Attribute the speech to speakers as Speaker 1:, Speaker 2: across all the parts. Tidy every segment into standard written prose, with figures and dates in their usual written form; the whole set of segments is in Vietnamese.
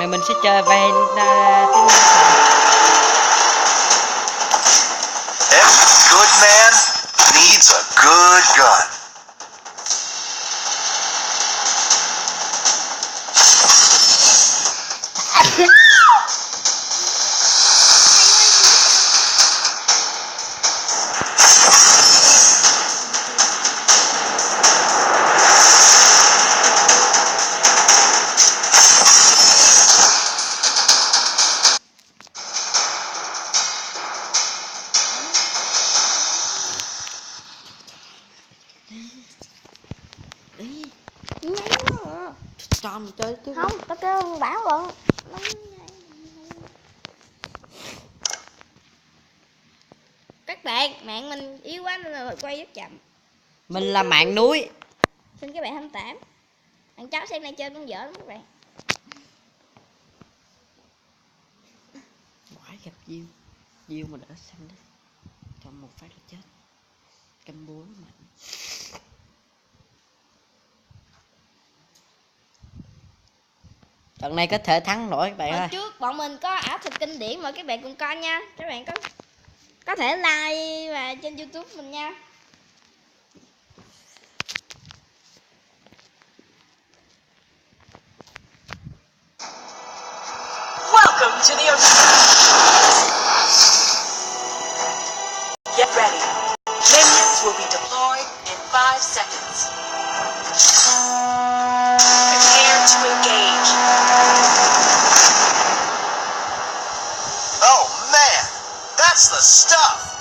Speaker 1: này mình sẽ chơi về
Speaker 2: Every good man needs a good gun.
Speaker 1: Tròn chơi chứ
Speaker 3: không, tao kêu bảo luôn. Các bạn, mạng mình yếu quá nên là quay rất chậm.
Speaker 1: mình là mạng núi.
Speaker 3: Xin các bạn 28. Thằng cháu xem này chơi cũng dở lắm các bạn.
Speaker 1: Quái gặp Diêu mà đỡ xanh đấy, trong một phát là chết. Căm búa mạnh. Trận này có thể thắng nổi các bạn ơi.
Speaker 3: Hồi trước bọn mình có ảo thuật kinh điển, mời các bạn cùng coi nha. Các bạn có thể like và trên YouTube mình nha.
Speaker 4: Welcome to the arena. Get ready. Minions will be deployed in 5 seconds. Prepare to engage.
Speaker 2: Oh man, that's the stuff!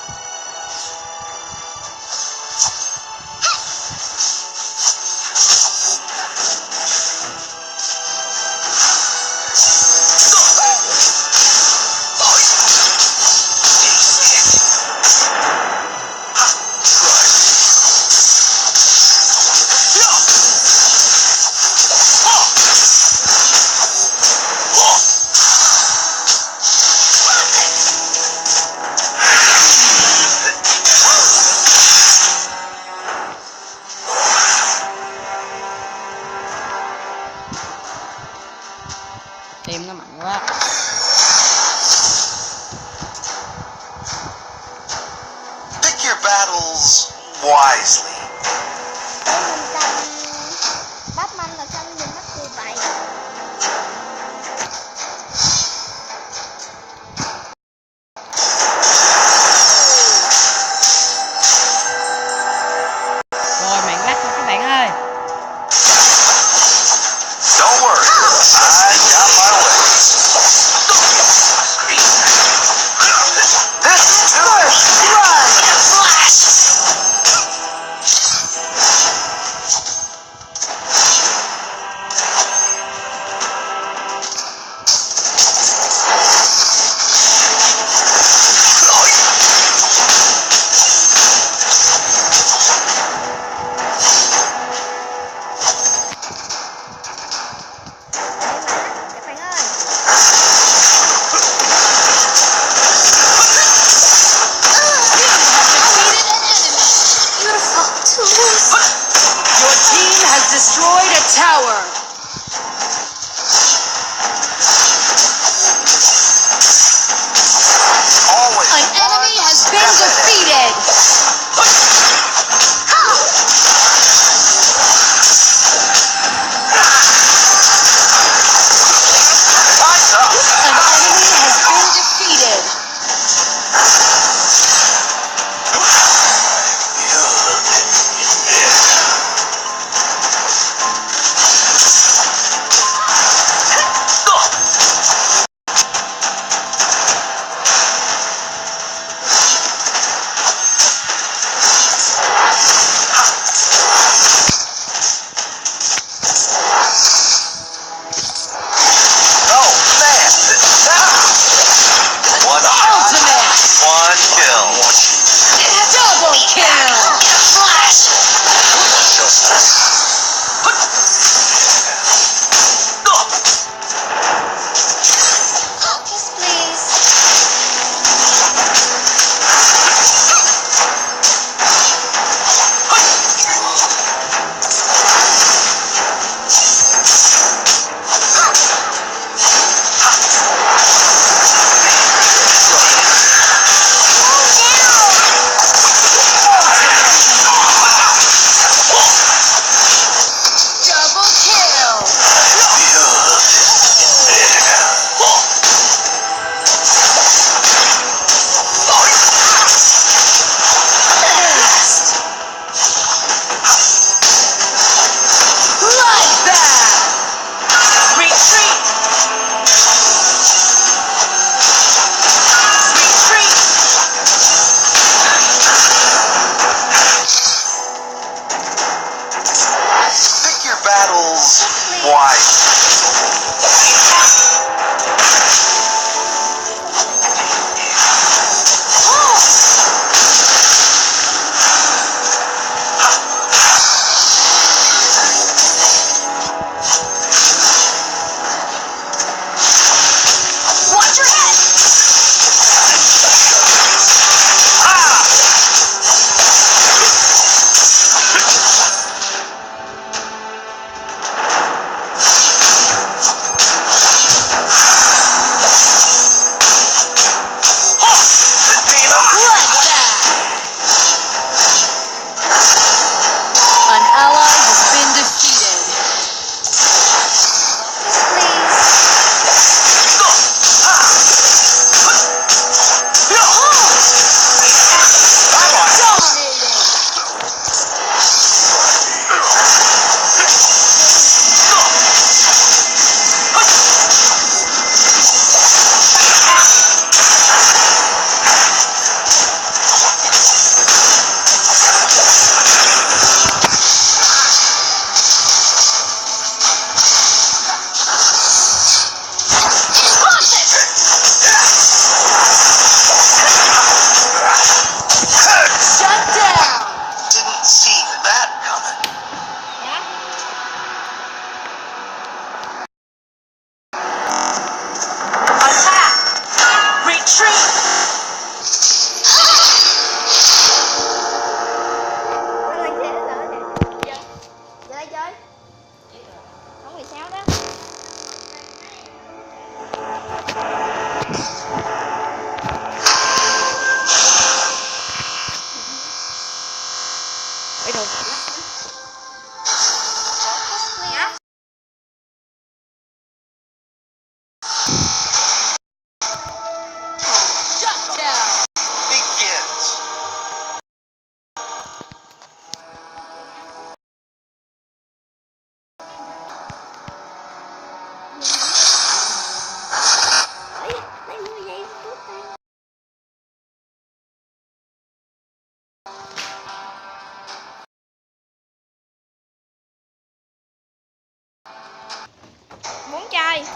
Speaker 3: vậy?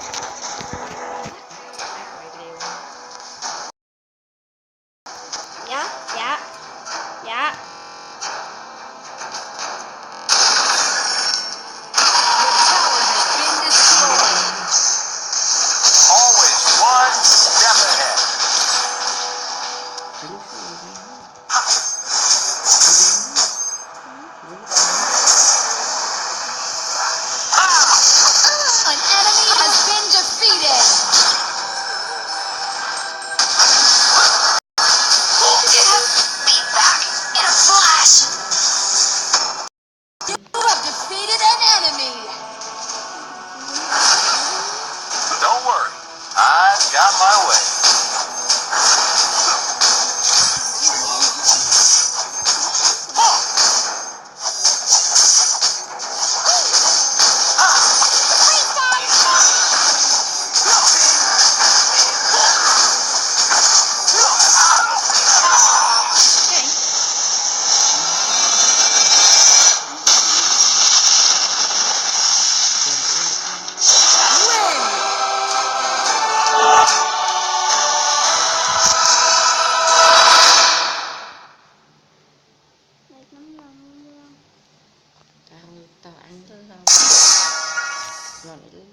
Speaker 3: Dạ, dạ, dạ.
Speaker 2: Always one step ahead.
Speaker 1: Cái lúc này
Speaker 5: An enemy has been defeated.
Speaker 2: Be back in a flash.
Speaker 5: You have defeated an enemy.
Speaker 2: Don't worry, I've got my way.
Speaker 1: tao ăn tới đâu rồi lại lấy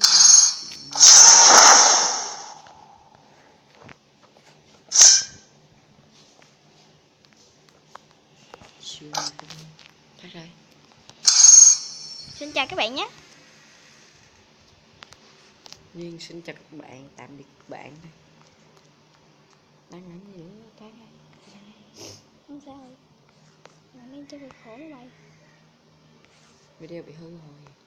Speaker 1: siêu thấy rồi.
Speaker 3: Xin chào các bạn nhé.
Speaker 1: Duyên xin chào các bạn, tạm biệt các bạn. Đang làm gì nữa cái đây?
Speaker 3: Không sao rồi. Làm lên cho việc khổ vậy.
Speaker 1: Video bị hư rồi.